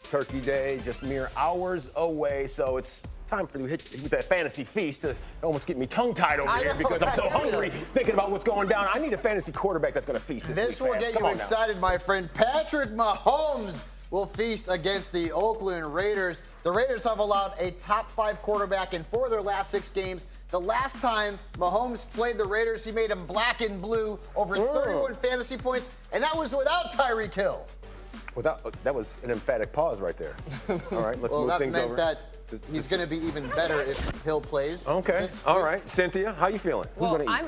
Turkey Day, just mere hours away. So it's time for you to hit with that fantasy feast to almost get me tongue-tied over here because I'm so hungry thinking about what's going down. I need a fantasy quarterback that's going to feast this week. This will get you excited, my friend. Patrick Mahomes will feast against the Oakland Raiders. The Raiders have allowed a top 5 quarterback in 4 of their last 6 games. The last time Mahomes played the Raiders, he made them black and blue, over 31 fantasy points, and that was without Tyriq Hill. That was an emphatic pause right there. All right, let's move things over. That he's going to be even better if Hill plays. Okay, all right. Cynthia, how you feeling? Well, I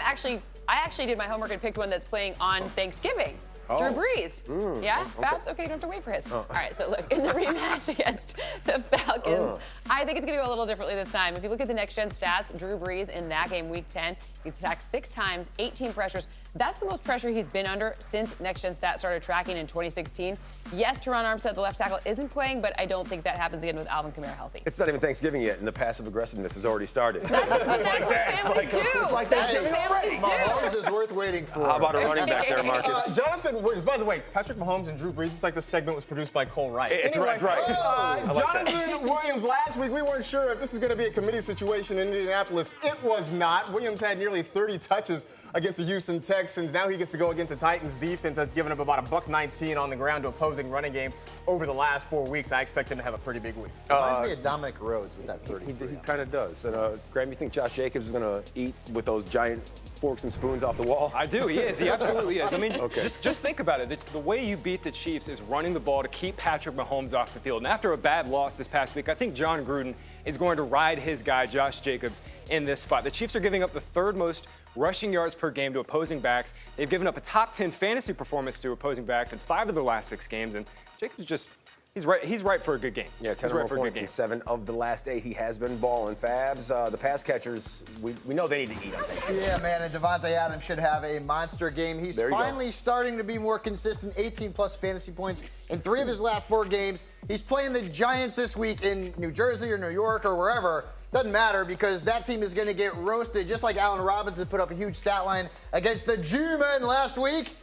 actually did my homework and picked one that's playing on Thanksgiving. Drew Brees. Yeah? Okay. That's okay. You don't have to wait for his. All right, so look, in the rematch against the Falcons, I think it's going to go a little differently this time. If you look at the next-gen stats, Drew Brees in that game, Week 10, he's sacked 6 times, 18 pressures. That's the most pressure he's been under since next-gen stats started tracking in 2016. Yes, Teron Armstead, the left tackle, isn't playing, but I don't think that happens again with Alvin Kamara healthy. It's not even Thanksgiving yet, and the passive aggressiveness has already started. That's what It's like Thanksgiving already. Mahomes is worth waiting for. How about a running back there, Marcus? Jonathan Williams, by the way, Patrick Mahomes and Drew Brees, it's like the segment was produced by Cole Wright. It's right. Jonathan Williams, last week we weren't sure if this is going to be a committee situation in Indianapolis. It was not. Williams had nearly 30 touches against the Houston Texans. Now he gets to go against the Titans defense that's given up about $119 on the ground to opposing running games over the last 4 weeks. I expect him to have a pretty big week. Reminds me of Dominic Rhodes with that 30. He kind of does. And Graham, you think Josh Jacobs is going to eat with those giant forks and spoons off the wall? I do. He is. He absolutely is. I mean, just think about it. The way you beat the Chiefs is running the ball to keep Patrick Mahomes off the field. And after a bad loss this past week, I think John Gruden is going to ride his guy, Josh Jacobs, in this spot. The Chiefs are giving up the 3rd most rushing yards per game to opposing backs. They've given up a top 10 fantasy performance to opposing backs in 5 of their last 6 games. And Jacobs just, he's right for a good game. Yeah, 10 or more points in 7 of the last 8. He has been balling. Fabs, the pass catchers, we know they need to eat on Thanksgiving. Yeah, man, and Davante Adams should have a monster game. He's finally starting to be more consistent, 18-plus fantasy points in 3 of his last 4 games. He's playing the Giants this week in New Jersey or New York or wherever. Doesn't matter because that team is going to get roasted, just like Allen Robinson put up a huge stat line against the G-Men last week.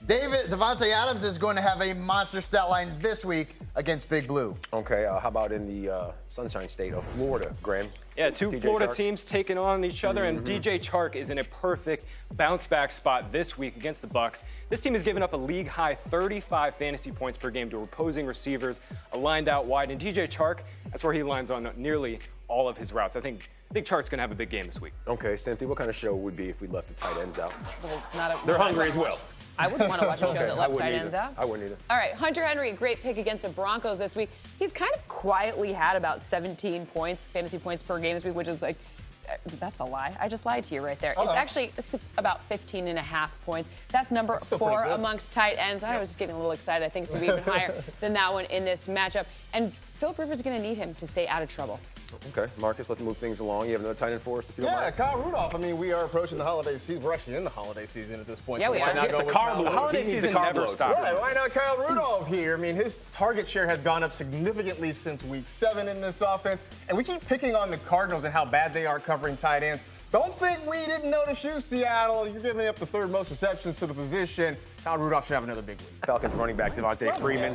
Davante Adams is going to have a monster stat line this week against Big Blue. Okay, how about in the Sunshine State of Florida, Graham? Yeah, 2 Florida teams taking on each other, and DJ Chark is in a perfect bounce-back spot this week against the Bucs. This team has given up a league-high 35 fantasy points per game to opposing receivers, lined out wide, and DJ Chark, that's where he lines on nearly all of his routes. I think Chark's going to have a big game this week. Okay, Cynthia, what kind of show would be if we left the tight ends out? Well, They're hungry as well. I wouldn't want to watch a show that left tight ends out. I wouldn't either. All right, Hunter Henry, great pick against the Broncos this week. He's kind of quietly had about 17 points, fantasy points per game this week, which is like, that's a lie. I just lied to you right there. It's actually about 15.5 points. That's number 4 amongst tight ends. I was just getting a little excited. I think it's going to be even higher than that one in this matchup. And Phillip Rivers is going to need him to stay out of trouble. Okay, Marcus, let's move things along. You have another tight end for us, if you don't mind. Kyle Rudolph. I mean, we are approaching the holiday season. We're actually in the holiday season at this point. Yeah, we are. The holiday season never stops. Right, why not Kyle Rudolph here? I mean, his target share has gone up significantly since week 7 in this offense. And we keep picking on the Cardinals and how bad they are covering tight ends. Don't think we didn't notice you, Seattle. You're giving up the 3rd most receptions to the position. Kyle Rudolph should have another big week. Falcons running back Devontae Freeman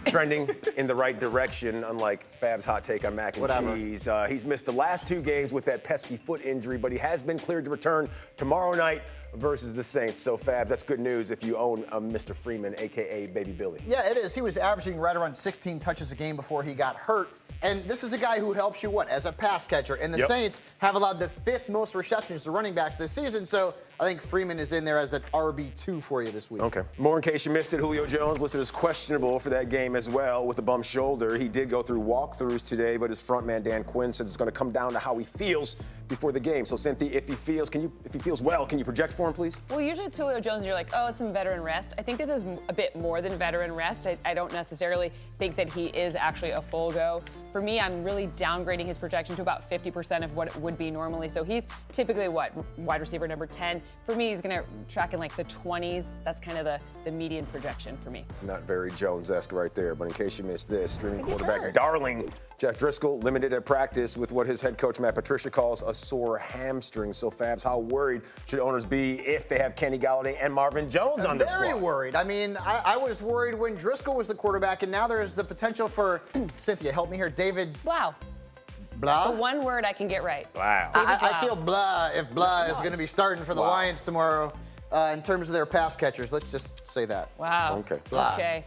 trending in the right direction, unlike Fab's hot take on mac and cheese. He's missed the last 2 games with that pesky foot injury, but he has been cleared to return tomorrow night versus the Saints. So, Fabs, that's good news if you own Mr. Freeman, a.k.a. Baby Billy. Yeah, it is. He was averaging right around 16 touches a game before he got hurt. And this is a guy who helps you, as a pass catcher. And the Saints have allowed the 5th most receptions to running backs this season. So I think Freeman is in there as that RB2 for you this week. Okay. More in case you missed it, Julio Jones listed as questionable for that game as well with a bum shoulder. He did go through walkthroughs today, but his front man, Dan Quinn, said it's going to come down to how he feels before the game. So, Cynthia, if he feels well, can you project for him, please? Well, usually it's Julio Jones, you're like, oh, it's some veteran rest. I think this is a bit more than veteran rest. I don't necessarily think that he is actually a full go. For me, I'm really downgrading his projection to about 50% of what it would be normally. So he's typically, wide receiver number 10. For me, he's going to track in like the 20s. That's kind of the median projection for me. Not very Jones-esque right there, but in case you missed this, streaming quarterback darling Jeff Driscoll limited at practice with what his head coach Matt Patricia calls a sore hamstring. So, Fabs, how worried should owners be be if they have Kenny Golladay and Marvin Jones on their squad. Very worried. I mean, I was worried when Driscoll was the quarterback, and now there's the potential for, Cynthia, help me here, David. Wow. Blah? The one word I can get right. Wow. I feel blah if Blah is going to be starting for the Lions tomorrow in terms of their pass catchers. Let's just say that. Wow. Okay. Blah. Okay.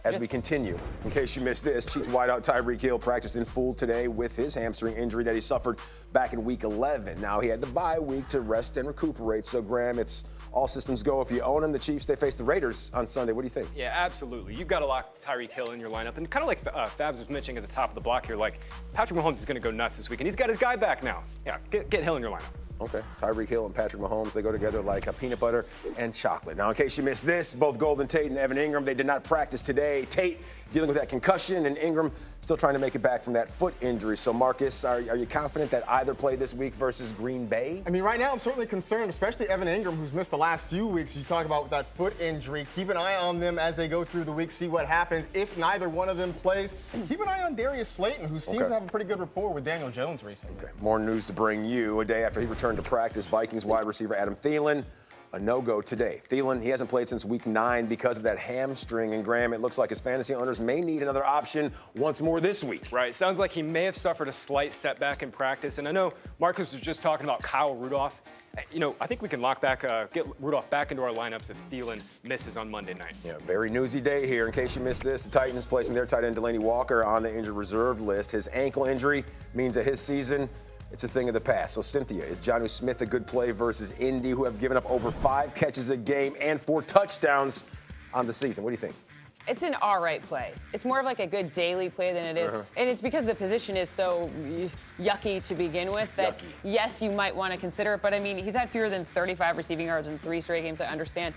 As we continue, in case you missed this, Chiefs wideout Tyriq Hill practiced in full today with his hamstring injury that he suffered back in Week 11. Now, he had the bye week to rest and recuperate. So, Graham, it's all systems go. If you own him, the Chiefs, they face the Raiders on Sunday. What do you think? Yeah, absolutely. You've got to lock Tyreek Hill in your lineup. And kind of like Fabs was mentioning at the top of the block here, like Patrick Mahomes is going to go nuts this week, and he's got his guy back now. Yeah, get Hill in your lineup. Okay. Tyreek Hill and Patrick Mahomes, they go together like a peanut butter and chocolate. Now, in case you missed this, both Golden Tate and Evan Ingram, they did not practice today. Tate dealing with that concussion, and Ingram still trying to make it back from that foot injury. So, Marcus, are you confident that either play this week versus Green Bay? I mean, right now I'm certainly concerned, especially Evan Ingram, who's missed the last few weeks. You talk about with that foot injury. Keep an eye on them as they go through the week, see what happens. If neither one of them plays, keep an eye on Darius Slayton, who seems to have a pretty good rapport with Daniel Jones recently. Okay. More news to bring you. A day after he returned to practice, Vikings wide receiver Adam Thielen, a no-go today. Thielen, he hasn't played since Week 9 because of that hamstring. And, Graham, it looks like his fantasy owners may need another option once more this week. Right. Sounds like he may have suffered a slight setback in practice. And I know Marcus was just talking about Kyle Rudolph. You know, I think we can get Rudolph back into our lineups if Thielen misses on Monday night. Yeah, very newsy day here. In case you missed this, the Titans placing their tight end Delaney Walker on the injured reserve list. His ankle injury means that his season, it's a thing of the past. So, Cynthia, is Jonnu Smith a good play versus Indy, who have given up over 5 catches a game and 4 touchdowns on the season? What do you think? It's an all right play. It's more of like a good daily play than it is. And it's because the position is so yucky to begin with that, yes, you might want to consider it. But, I mean, he's had fewer than 35 receiving yards in 3 straight games, I understand.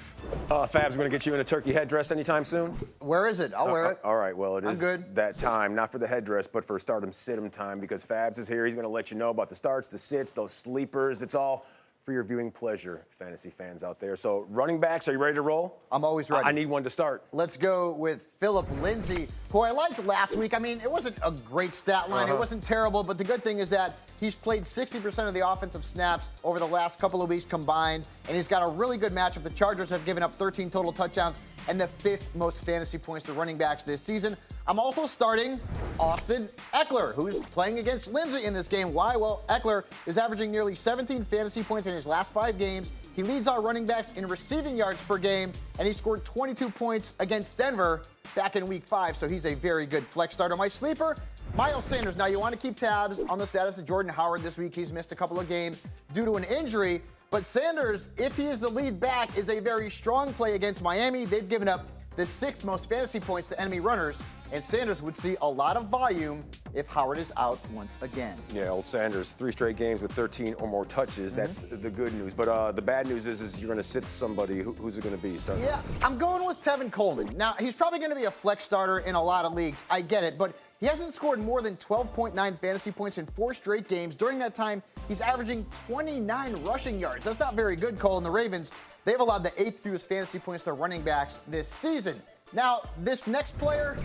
Fab's going to get you in a turkey headdress anytime soon? Where is it? I'll wear it. All right, well, it is good. that time, not for the headdress, but for stardom sit-em time, because Fabs is here. He's going to let you know about the starts, the sits, those sleepers. It's all for your viewing pleasure, fantasy fans out there. So, running backs, are you ready to roll? I'm always ready. I need one to start. Let's go with Phillip Lindsey, who I liked last week. I mean, it wasn't a great stat line. It wasn't terrible, but the good thing is that he's played 60% of the offensive snaps over the last couple of weeks combined, and he's got a really good matchup. The Chargers have given up 13 total touchdowns and the 5th most fantasy points to running backs this season. I'm also starting Austin Eckler, who's playing against Lindsey in this game. Why? Well, Eckler is averaging nearly 17 fantasy points in his last 5 games. He leads our running backs in receiving yards per game, and he scored 22 points against Denver back in Week 5, so he's a very good flex starter. My sleeper, Miles Sanders. Now, you want to keep tabs on the status of Jordan Howard this week. He's missed a couple of games due to an injury. But Sanders, if he is the lead back, is a very strong play against Miami. They've given up the 6th most fantasy points to enemy runners, and Sanders would see a lot of volume if Howard is out once again. Yeah, old Sanders, 3 straight games with 13 or more touches. That's the good news. But the bad news is you're going to sit somebody. Who's it going to be? Yeah, I'm going with Tevin Coleman. Now, he's probably going to be a flex starter in a lot of leagues. I get it, but he hasn't scored more than 12.9 fantasy points in 4 straight games. During that time, he's averaging 29 rushing yards. That's not very good, Cole. And the Ravens, they've allowed the 8th fewest fantasy points to running backs this season. Now, this next player,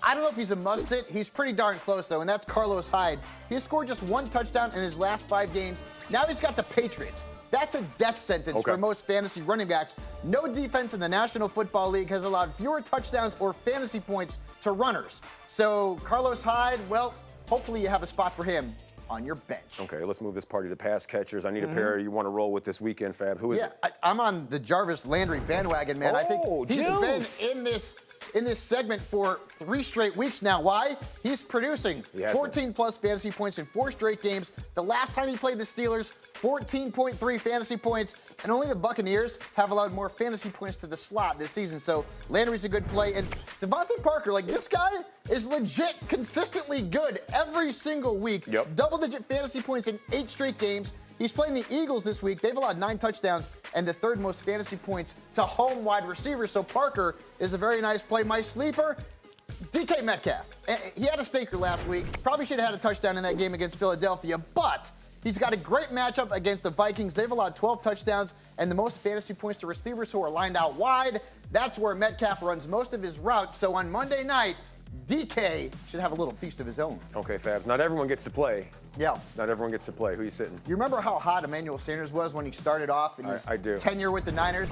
I don't know if he's a must-sit. He's pretty darn close, though, and that's Carlos Hyde. He has scored just 1 touchdown in his last 5 games. Now he's got the Patriots. That's a death sentence for most fantasy running backs. No defense in the National Football League has allowed fewer touchdowns or fantasy points to runners. So Carlos Hyde, well, hopefully you have a spot for him on your bench. Okay, let's move this party to pass catchers. I need a pair you want to roll with this weekend, Fab. Who is it? I'm on the Jarvis Landry bandwagon, man. I think he's been in this segment for 3 straight weeks now. Why? He's producing 14-plus fantasy points in 4 straight games. The last time he played the Steelers, 14.3 fantasy points, and only the Buccaneers have allowed more fantasy points to the slot this season. So Landry's a good play. And Davante Parker, like, this guy is legit consistently good every single week. Double-digit fantasy points in 8 straight games. He's playing the Eagles this week. They've allowed 9 touchdowns and the 3rd most fantasy points to home wide receivers. So Parker is a very nice play. My sleeper, DK Metcalf. He had a stinker last week. Probably should have had a touchdown in that game against Philadelphia, but he's got a great matchup against the Vikings. They've allowed 12 touchdowns and the most fantasy points to receivers who are lined out wide. That's where Metcalf runs most of his routes. So on Monday night, DK should have a little feast of his own. Okay, Fabs. Not everyone gets to play. Yeah. Not everyone gets to play. Who are you sitting? You remember how hot Emmanuel Sanders was when he started off in his tenure with the Niners?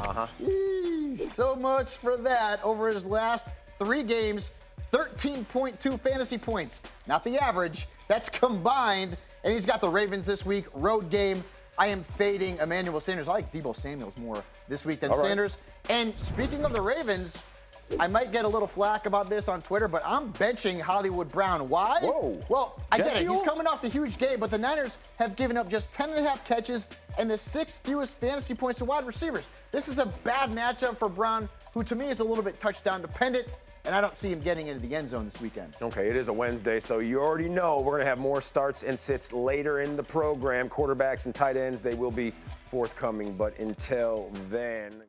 So much for that. Over his last 3 games, 13.2 fantasy points. Not the average. That's combined. And he's got the Ravens this week, road game. I am fading Emmanuel Sanders. I like Deebo Samuels more this week than Sanders. And speaking of the Ravens, I might get a little flack about this on Twitter, but I'm benching Hollywood Brown. Why? Whoa. Well, I get it. He's coming off a huge game, but the Niners have given up just 10.5 catches and the 6th fewest fantasy points to wide receivers. This is a bad matchup for Brown, who to me is a little bit touchdown dependent, and I don't see him getting into the end zone this weekend. Okay, it is a Wednesday, so you already know we're going to have more starts and sits later in the program. Quarterbacks and tight ends, they will be forthcoming, but until then...